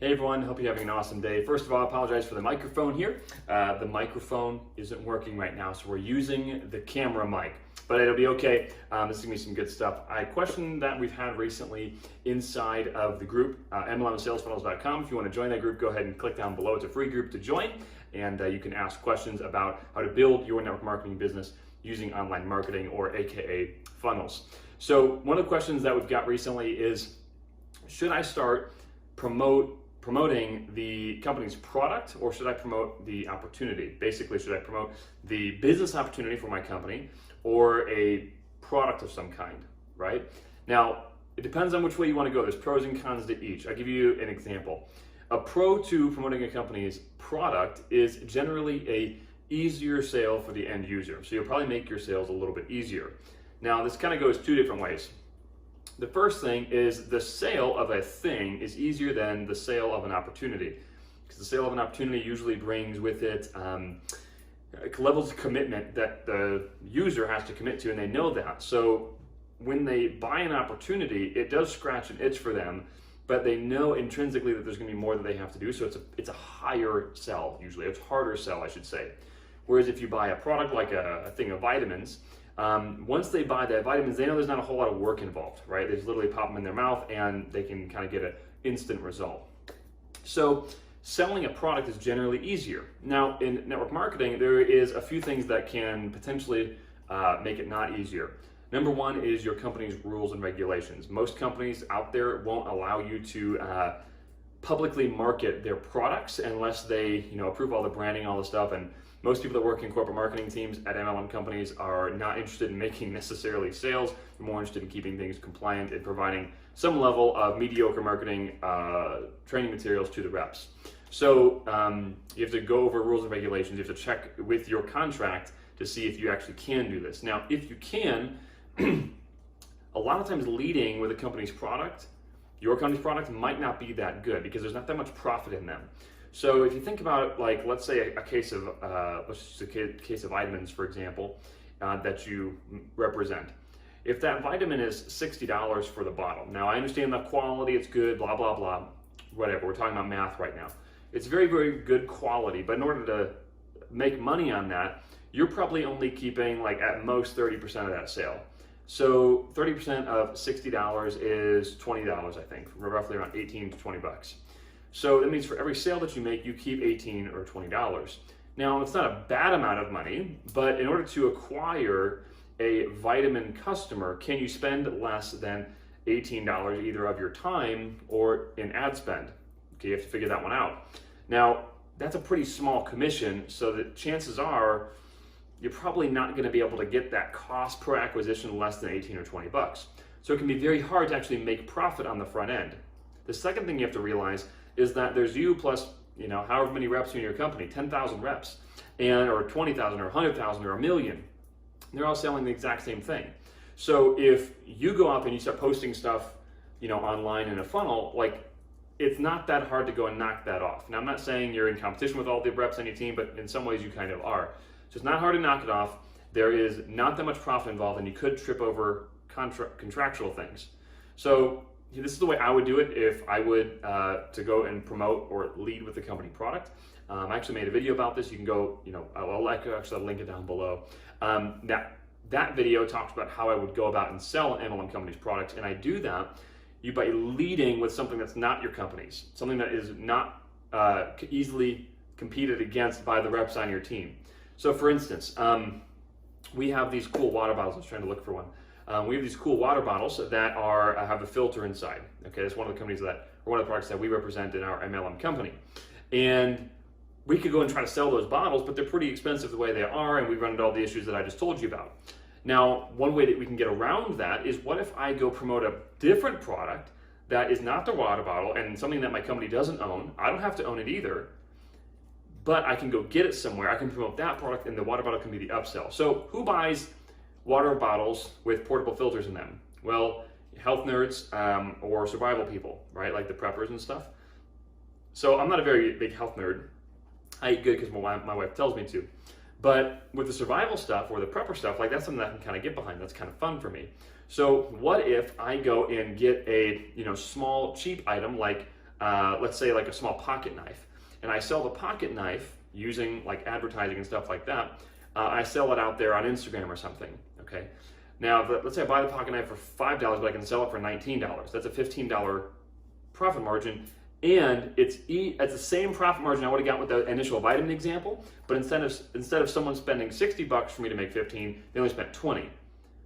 Hey everyone, hope you're having an awesome day. First of all, I apologize for the microphone here. The microphone isn't working right now, so we're using the camera mic, but it'll be okay. This is gonna be some good stuff. A question that we've had recently inside of the group, MLMsalesfunnels.com. If you wanna join that group, go ahead and click down below. It's a free group to join, and you can ask questions about how to build your network marketing business using online marketing, or AKA funnels. So one of the questions that we've got recently is, should I start promoting the company's product, or should I promote the opportunity? Basically, should I promote the business opportunity for my company or a product of some kind, right? Now, it depends on which way you want to go. There's pros and cons to each. I'll give you an example. A pro to promoting a company's product is generally a easier sale for the end user. So you'll probably make your sales a little bit easier. Now, this kind of goes two different ways. The first thing is the sale of a thing is easier than the sale of an opportunity, because the sale of an opportunity usually brings with it levels of commitment that the user has to commit to, and they know that. So when they buy an opportunity, it does scratch an itch for them, but they know intrinsically that there's going to be more that they have to do. So it's a higher sell usually. It's harder sell, I should say. Whereas if you buy a product like a thing of vitamins, once they buy that vitamins, they know there's not a whole lot of work involved, right? They just literally pop them in their mouth and they can kind of get an instant result. So selling a product is generally easier. Now, in network marketing, there is a few things that can potentially make it not easier. Number one is your company's rules and regulations. Most companies out there won't allow you to publicly market their products unless they, approve all the branding, all the stuff. And most people that work in corporate marketing teams at MLM companies are not interested in making necessarily sales. They're more interested in keeping things compliant and providing some level of mediocre marketing training materials to the reps. So you have to go over rules and regulations. You have to check with your contract to see if you actually can do this. Now, if you can, a lot of times leading with a company's product, your company's product might not be that good because there's not that much profit in them. So if you think about, like, let's say a case of vitamins, for example, that you represent. If that vitamin is $60 for the bottle, now I understand the quality, it's good, blah, blah, blah, whatever. We're talking about math right now. It's very, very good quality, but in order to make money on that, you're probably only keeping, like, at most 30% of that sale. So 30% of $60 is $20, I think, roughly around 18 to 20 bucks. So that means for every sale that you make, you keep $18 or $20. Now, it's not a bad amount of money, but in order to acquire a vitamin customer, can you spend less than $18 either of your time or in ad spend? Okay, you have to figure that one out. Now, that's a pretty small commission, so that chances are you're probably not going to be able to get that cost per acquisition less than 18 or 20 bucks. So it can be very hard to actually make profit on the front end. The second thing you have to realize is that there's you plus, however many reps in your company, 10,000 reps, or 20,000 or 100,000 or a million. They're all selling the exact same thing. So if you go up and you start posting stuff, online in a funnel, like, it's not that hard to go and knock that off. Now, I'm not saying you're in competition with all the reps on your team, but in some ways you kind of are. So it's not hard to knock it off. There is not that much profit involved, and you could trip over contractual things. So this is the way I would do it if I would to go and promote or lead with the company product. I actually made a video about this. You can go, I'll actually link it down below. That video talks about how I would go about and sell MLM company's products, and I do that by leading with something that's not your company's, something that is not easily competed against by the reps on your team. So for instance, we have these cool water bottles. I was trying to look for one. We have these cool water bottles that have a filter inside. Okay, that's one of the companies or one of the products that we represent in our MLM company. And we could go and try to sell those bottles, but they're pretty expensive the way they are, and we run into all the issues that I just told you about. Now, one way that we can get around that is, what if I go promote a different product that is not the water bottle and something that my company doesn't own? I don't have to own it either, but I can go get it somewhere. I can promote that product, and the water bottle can be the upsell. So who buys water bottles with portable filters in them? Well, health nerds or survival people, right? Like the preppers and stuff. So I'm not a very big health nerd. I eat good because my wife tells me to. But with the survival stuff or the prepper stuff, like, that's something that I can kind of get behind. That's kind of fun for me. So what if I go and get a small cheap item like let's say like a small pocket knife, and I sell the pocket knife using like advertising and stuff like that. I sell it out there on Instagram or something, okay? Now, let's say I buy the pocket knife for $5, but I can sell it for $19. That's a $15 profit margin, and it's the same profit margin I would have got with the initial vitamin example, but instead of someone spending $60 for me to make 15, they only spent 20.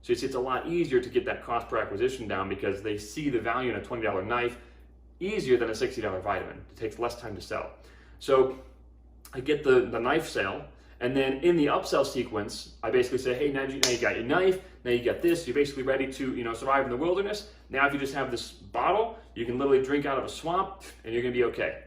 So you see, it's a lot easier to get that cost per acquisition down because they see the value in a $20 knife easier than a $60 vitamin. It takes less time to sell. So I get the knife sale, and then in the upsell sequence, I basically say, hey, now you got your knife, now you got this, you're basically ready to survive in the wilderness. Now if you just have this bottle, you can literally drink out of a swamp and you're gonna be okay.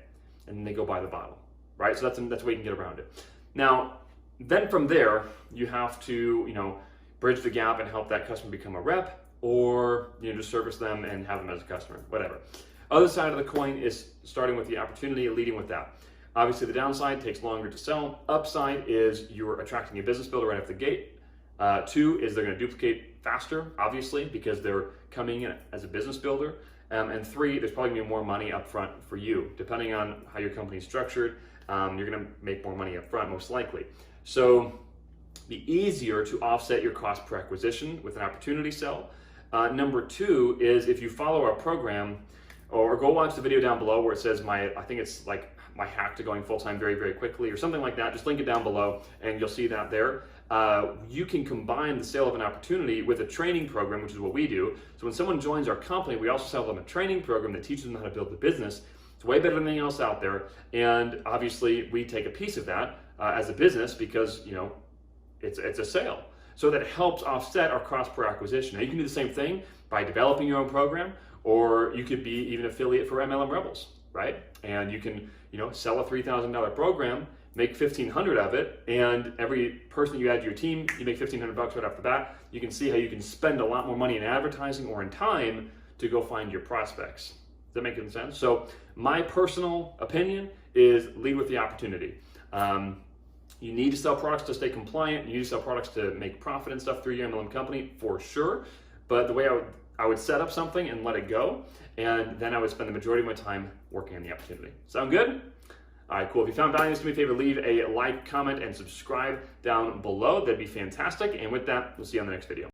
And then they go buy the bottle, right? So that's a way you can get around it. Now, then from there, you have to bridge the gap and help that customer become a rep, or just service them and have them as a customer, whatever. Other side of the coin is starting with the opportunity and leading with that. Obviously, the downside takes longer to sell. Upside is you're attracting a business builder right off the gate. 2 is they're going to duplicate faster, obviously, because they're coming in as a business builder. And 3, there's probably going to be more money up front for you. Depending on how your company is structured, you're going to make more money up front, most likely. So be easier to offset your cost per acquisition with an opportunity sell. Number 2 is if you follow our program, or go watch the video down below where it says I think it's like my hack to going full-time very, very quickly or something like that. Just link it down below and you'll see that there. You can combine the sale of an opportunity with a training program, which is what we do. So when someone joins our company, we also sell them a training program that teaches them how to build the business. It's way better than anything else out there. And obviously we take a piece of that as a business because it's a sale. So that helps offset our cost per acquisition. Now you can do the same thing by developing your own program, or you could be even affiliate for MLM Rebels, right? And you can sell a $3,000 program, make $1,500 of it, and every person you add to your team, you make $1,500 right off the bat. You can see how you can spend a lot more money in advertising or in time to go find your prospects. Does that make any sense? So my personal opinion is lead with the opportunity. You need to sell products to stay compliant. You need to sell products to make profit and stuff through your MLM company for sure. But the way I would set up something and let it go, and then I would spend the majority of my time working on the opportunity. Sound good? All right, cool. If you found value, do me a favor, leave a like, comment, and subscribe down below. That'd be fantastic. And with that, we'll see you on the next video.